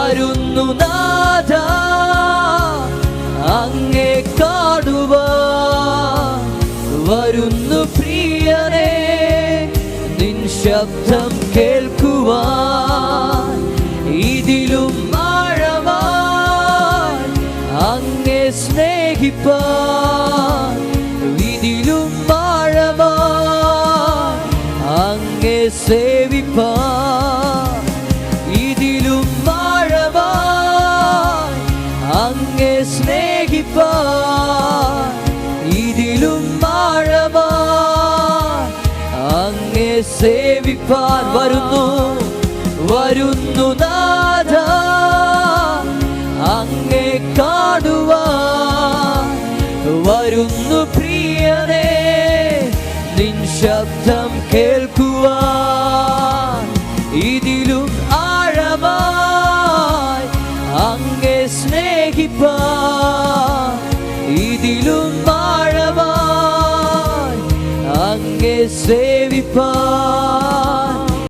വരുന്നു നാഥ അങ്ങേ കാണുവാൻ, വരുന്നു പ്രിയനേ നിൻ ശബ്ദം കേൾക്കുവാൻ. ഇതിലും ആഴമായി അങ്ങേ സ്നേഹിപ്പാൻ, ഇതിലും ആഴമായി അങ്ങേ സേവിപ്പാൻ, ഇതിലും ആഴമായി അങ്ങേ സ്നേഹിപ്പാൻ, ഇതിലും ആഴമായി അങ്ങേ സേവിപ്പാൻ. വരുന്നു നാഥ അങ്ങേ കാണുവാൻ, വരുന്നു പ്രിയനേ നിൻ ശബ്ദം കേൾക്കുവാൻ. ഇതിലും ആഴമായി അങ്ങേ സ്നേഹിപ്പാൻ, ഇതിലും ആഴമായി അങ്ങേ സേവിപ്പാൻ.